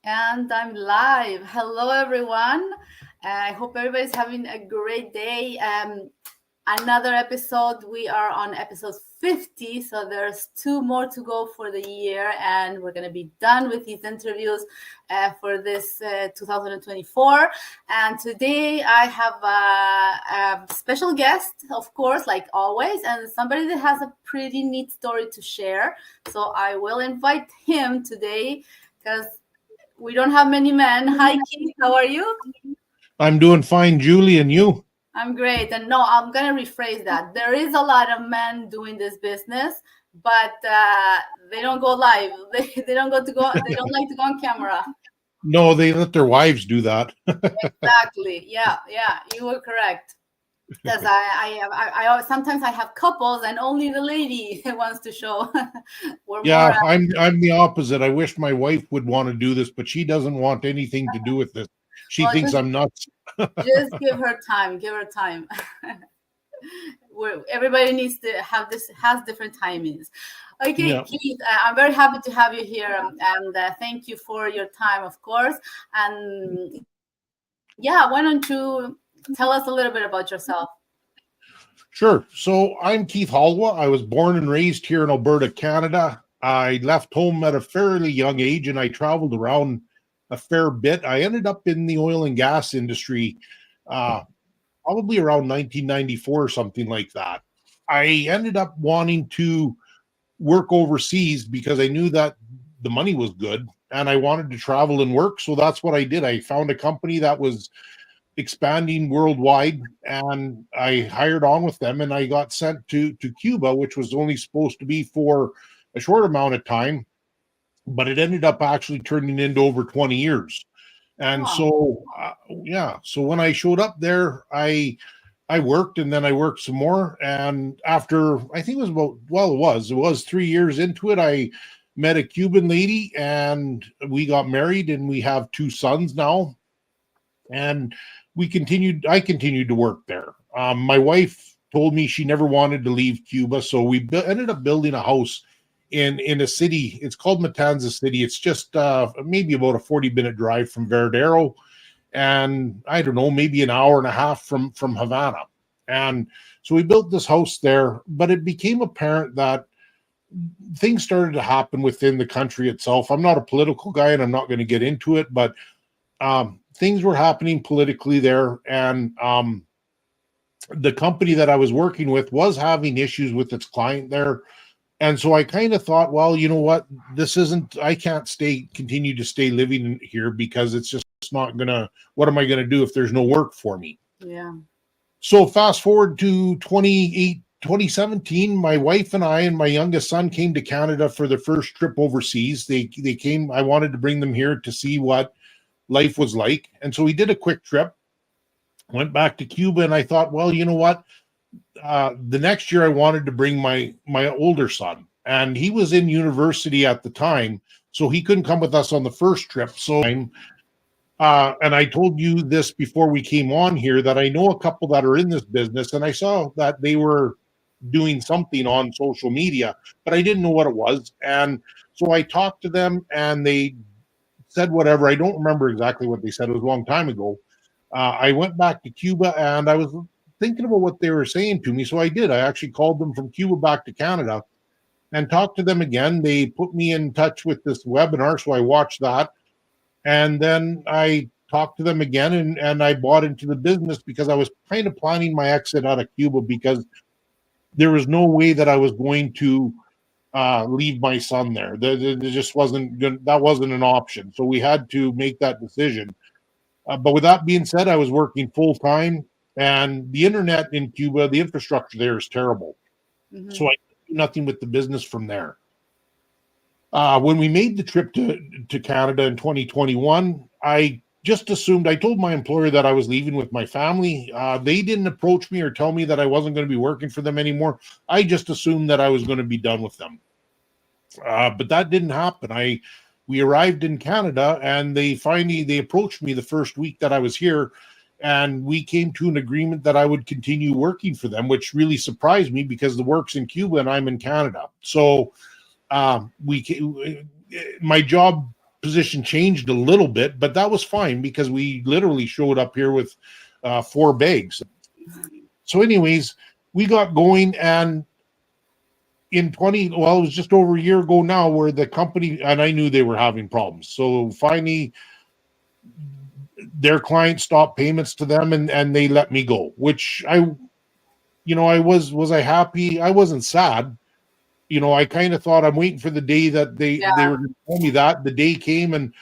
And I'm live. Hello, everyone. I hope everybody's having a great day. Another episode. We are on episode 50, so there's two more to go for the year, and we're going to be done with these interviews for this 2024. And today I have a special guest, of course, like always, and somebody that has a pretty neat story to share. So I will invite him today because we don't have many men. Hi, Keith. How are you? I'm doing fine, Julie, and you? I'm great. And no, I'm going to rephrase that. There is a lot of men doing this business, but they don't go live. They don't go to go. They don't like to go on camera. No, they let their wives do that. Exactly. Yeah. Yeah. You were correct. Because I sometimes I have couples and only the lady wants to show. We're more. Yeah, I'm the opposite. I wish my wife would want to do this, but she doesn't want anything to do with this. She Well, thinks I'm nuts. just give her time. Give her time. Everybody needs to have this has different timings. Okay, Yeah. Keith, I'm very happy to have you here, and thank you for your time, of course. And yeah, why don't you tell us a little bit about yourself? Sure. So I'm Keith Halwa. I was born and raised here in Alberta, Canada. I left home at a fairly young age and I traveled around a fair bit. I ended up in the oil and gas industry probably around 1994 or something like that. I ended up wanting to work overseas because I knew that the money was good and I wanted to travel and work. So that's what I did. I found a company that was expanding worldwide and I hired on with them and I got sent to Cuba, which was only supposed to be for a short amount of time, but it ended up actually turning into over 20 years. And Wow. so when I showed up there, I worked and then I worked some more. And after I think it was it was 3 years into it, I met a Cuban lady and we got married and we have two sons now. And I continued to work there. My wife told me she never wanted to leave Cuba. So we ended up building a house in a city. It's called Matanzas City. It's just maybe about a 40-minute drive from Veradero and I don't know, maybe an hour and a half from Havana. And so we built this house there, but it became apparent that things started to happen within the country itself. I'm not a political guy and I'm not going to get into it, but things were happening politically there. And the company that I was working with was having issues with its client there. And so I kind of thought, well, you know what? I can't continue to stay living here because it's just not gonna, what am I gonna do if there's no work for me? Yeah. So fast forward to 2017, my wife and I and my youngest son came to Canada for their first trip overseas. They came, I wanted to bring them here to see what life was like. And so we did a quick trip, went back to Cuba, and I thought, well, you know what? The next year I wanted to bring my older son, and he was in university at the time, so he couldn't come with us on the first trip. So and I told you this before we came on here that I know a couple that are in this business, and I saw that they were doing something on social media, but I didn't know what it was. And so I talked to them and they said whatever. I don't remember exactly what they said. It was a long time ago. I went back to Cuba and I was thinking about what they were saying to me. So I did. I actually called them from Cuba back to Canada and talked to them again. They put me in touch with this webinar. So I watched that. And then I talked to them again and I bought into the business because I was kind of planning my exit out of Cuba because there was no way that I was going to leave my son there. There just wasn't good. That wasn't an option. So we had to make that decision. But with that being said, I was working full time, and the internet in Cuba, the infrastructure there is terrible. Mm-hmm. So I could do nothing with the business from there. When we made the trip to Canada in 2021, I just assumed, I told my employer that I was leaving with my family. They didn't approach me or tell me that I wasn't going to be working for them anymore. I just assumed that I was going to be done with them. But that didn't happen. We arrived in Canada and they approached me the first week that I was here, and we came to an agreement that I would continue working for them, which really surprised me because the work's in Cuba and I'm in Canada. So my job position changed a little bit, but that was fine because we literally showed up here with 4 bags. So anyways, we got going, and in it was just over a year ago now, where the company, and I knew they were having problems. So finally, their client stopped payments to them, and they let me go, which I was I happy? I wasn't sad. I kind of thought, I'm waiting for the day that they were going to tell me that. The day came, and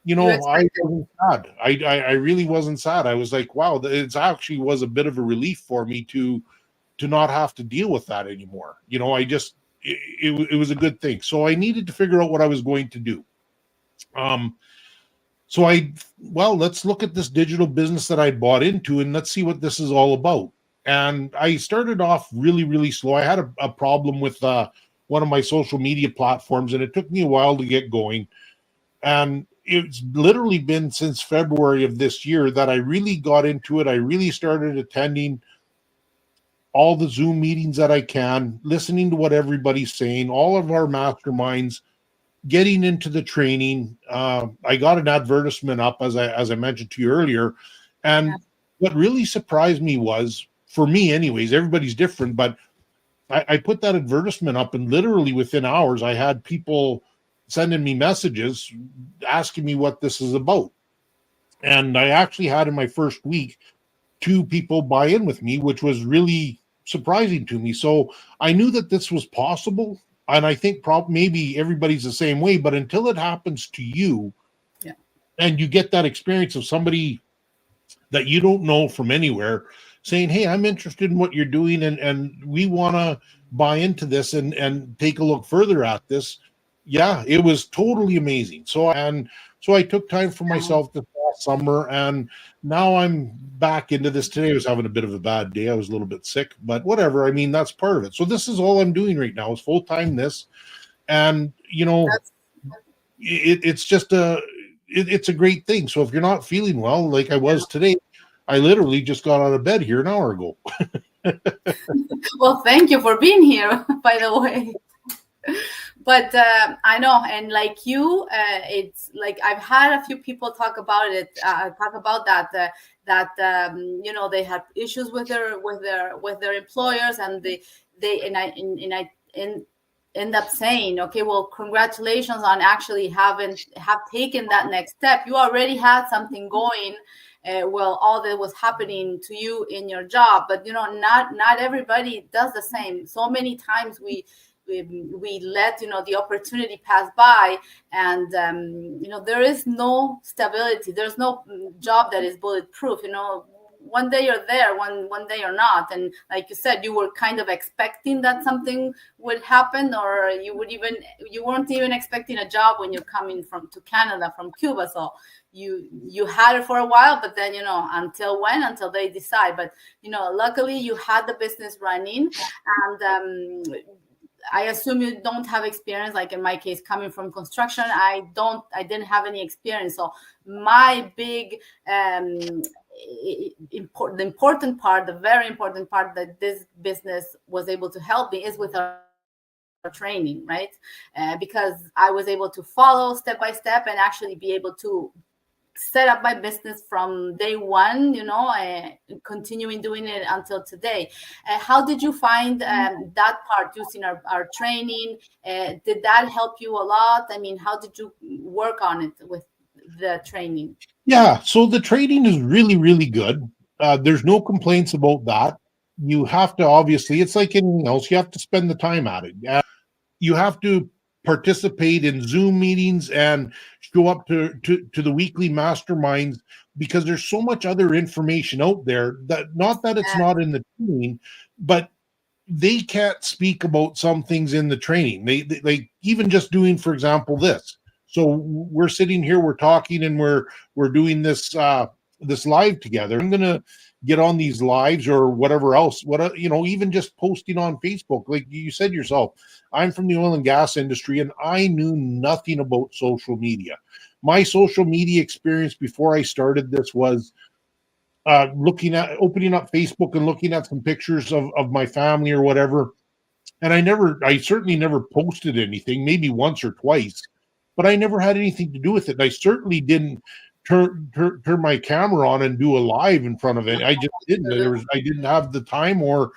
I wasn't sad. I really wasn't sad. I was like, wow, it actually was a bit of a relief for me to not have to deal with that anymore. It was a good thing. So I needed to figure out what I was going to do. So let's look at this digital business that I bought into, and let's see what this is all about. And I started off really, really slow. I had a problem with one of my social media platforms, and it took me a while to get going. And it's literally been since February of this year that I really got into it. I really started attending all the Zoom meetings that I can, listening to what everybody's saying, all of our masterminds, getting into the training. I got an advertisement up, as I mentioned to you earlier. And what really surprised me was, for me anyways, everybody's different, but I put that advertisement up, and literally within hours, I had people sending me messages asking me what this is about. And I actually had, in my first week, 2 people buy in with me, which was really surprising to me. So I knew that this was possible, and I think maybe everybody's the same way, but until it happens to you, and you get that experience of somebody that you don't know from anywhere saying, hey, I'm interested in what you're doing, and we want to buy into this and take a look further at this. Yeah, it was totally amazing. So I took time for myself this last summer, and now I'm back into this. Today I was having a bit of a bad day. I was a little bit sick, but whatever. I mean, that's part of it. So this is all I'm doing right now, is full-time this. And, it's just it's a great thing. So if you're not feeling well, like I was today, I literally just got out of bed here an hour ago. Well, thank you for being here, by the way. But I know, and like you, it's like I've had a few people talk about it. Talk about that they had issues with their employers, and I end up saying, okay, well, congratulations on actually have taken that next step. You already had something going. All that was happening to you in your job, but not everybody does the same. So many times we let the opportunity pass by, and there is no stability. There's no job that is bulletproof. One day you're there, one day you're not. And like you said, you were kind of expecting that something would happen, or you weren't even expecting a job when you're coming to Canada from Cuba. So you had it for a while, but then until they decide. But luckily you had the business running, and I assume you don't have experience, like in my case, coming from construction. I didn't have any experience. So my big the very important part that this business was able to help me is with our training, right? Because I was able to follow step by step and actually be able to set up my business from day one, continuing doing it until today. How did you find that part using our training? Did that help you a lot? I mean, how did you work on it with the training? Yeah, so the training is really, really good. There's no complaints about that. You have to, obviously, it's like anything else, you have to spend the time at it. You have to participate in Zoom meetings and show up to the weekly masterminds, because there's so much other information out there that, not that it's not in the training, but they can't speak about some things in the training. They like, even just doing, for example, this. So we're sitting here, we're talking, and we're doing this this live together. I'm gonna get on these lives or whatever else, even just posting on Facebook. Like you said yourself, I'm from the oil and gas industry, and I knew nothing about social media. My social media experience before I started this was opening up Facebook and looking at some pictures of my family or whatever. And I certainly never posted anything, maybe once or twice. but I never had anything to do with it. And I certainly didn't turn my camera on and do a live in front of it. I just didn't. I didn't have the time, or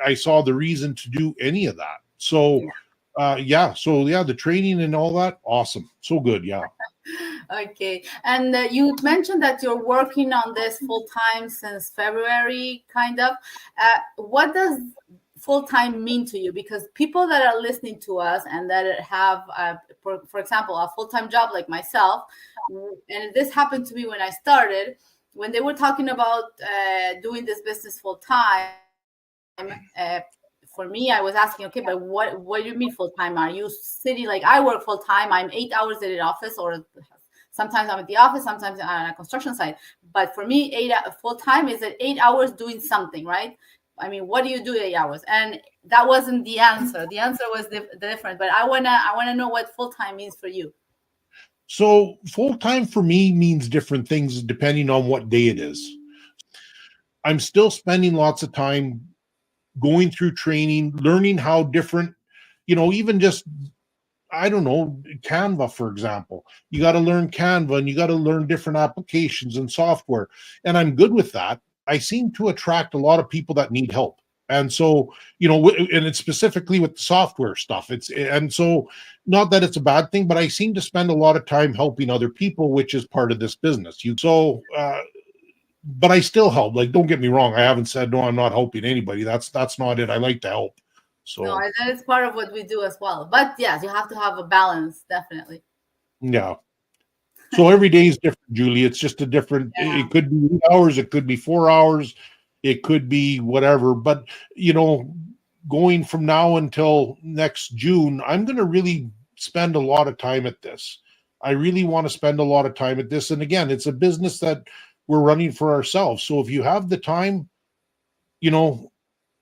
I saw the reason to do any of that. So the training and all that, awesome, so good. Okay, and you mentioned that you're working on this full time since February, kind of. What does full time mean to you? Because people that are listening to us and that have, for example, a full time job like myself, and this happened to me when I started, when they were talking about doing this business full time. For me, I was asking, okay, but what do you mean full time? Are you sitting like I work full time? I'm 8 hours at the office, or sometimes I'm at the office, sometimes on a construction site. But for me, full time is at 8 hours doing something, right? I mean, what do you do 8 hours? And that wasn't the answer. The answer was different. But I wanna know what full time means for you. So full time for me means different things depending on what day it is. I'm still spending lots of time going through training, learning how different, even just, I don't know, Canva, for example. You got to learn Canva, and you got to learn different applications and software. And I'm good with that. I seem to attract a lot of people that need help. And so, and it's specifically with the software stuff. And so not that it's a bad thing, but I seem to spend a lot of time helping other people, which is part of this business. But I still help. Like, don't get me wrong. I haven't said, no, I'm not helping anybody. That's not it. I like to help. So no, that is part of what we do as well. But yes, you have to have a balance, definitely. Yeah. So every day is different, Julie. It's just a different, It could be 8 hours, it could be 4 hours, it could be whatever. But, going from now until next June, I'm going to really spend a lot of time at this. I really want to spend a lot of time at this. And again, it's a business that we're running for ourselves. So if you have the time,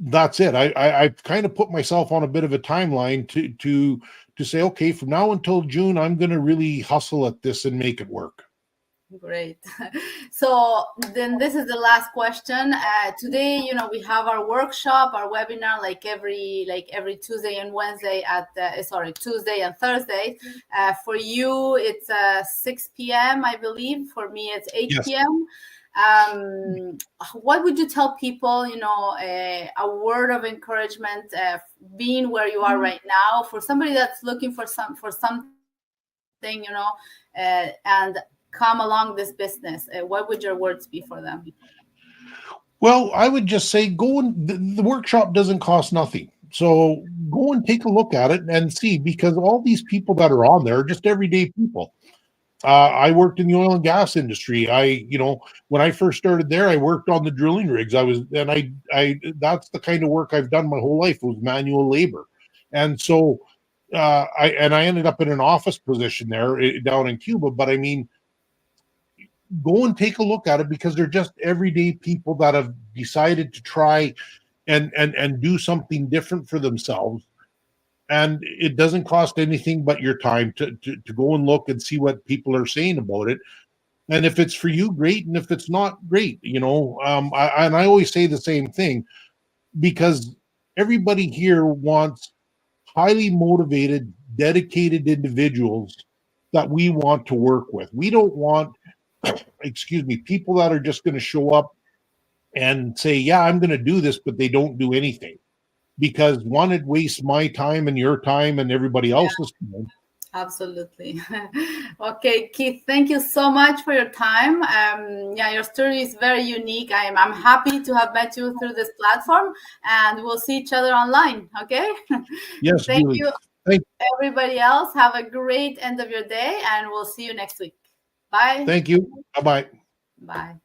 that's it. I've kind of put myself on a bit of a timeline to say, okay, from now until June, I'm going to really hustle at this and make it work. Great. So then this is the last question. Today, we have our workshop, our webinar, like every Tuesday and Wednesday Tuesday and Thursday. For you, it's 6 p.m., I believe. For me, it's 8 p.m. What would you tell people, a word of encouragement, being where you are right now, for somebody that's looking for something, and come along this business? What would your words be for them? Well, I would just say the workshop doesn't cost nothing. So go and take a look at it and see, because all these people that are on there are just everyday people. I worked in the oil and gas industry. When I first started there, I worked on the drilling rigs. That's the kind of work I've done my whole life, was manual labor. And so, I ended up in an office position there down in Cuba. But I mean, go and take a look at it, because they're just everyday people that have decided to try and do something different for themselves. And it doesn't cost anything but your time to go and look and see what people are saying about it. And if it's for you, great. And if it's not, great. I always say the same thing, because everybody here wants highly motivated, dedicated individuals that we want to work with. We don't want, people that are just going to show up and say, yeah, I'm going to do this, but they don't do anything. Because one, it wastes my time and your time and everybody else's time. Absolutely. Okay, Keith, thank you so much for your time. Your story is very unique. I'm happy to have met you through this platform, and we'll see each other online. Okay. Yes. Thank you. Everybody else, have a great end of your day, and we'll see you next week. Bye. Thank you. Bye-bye. Bye.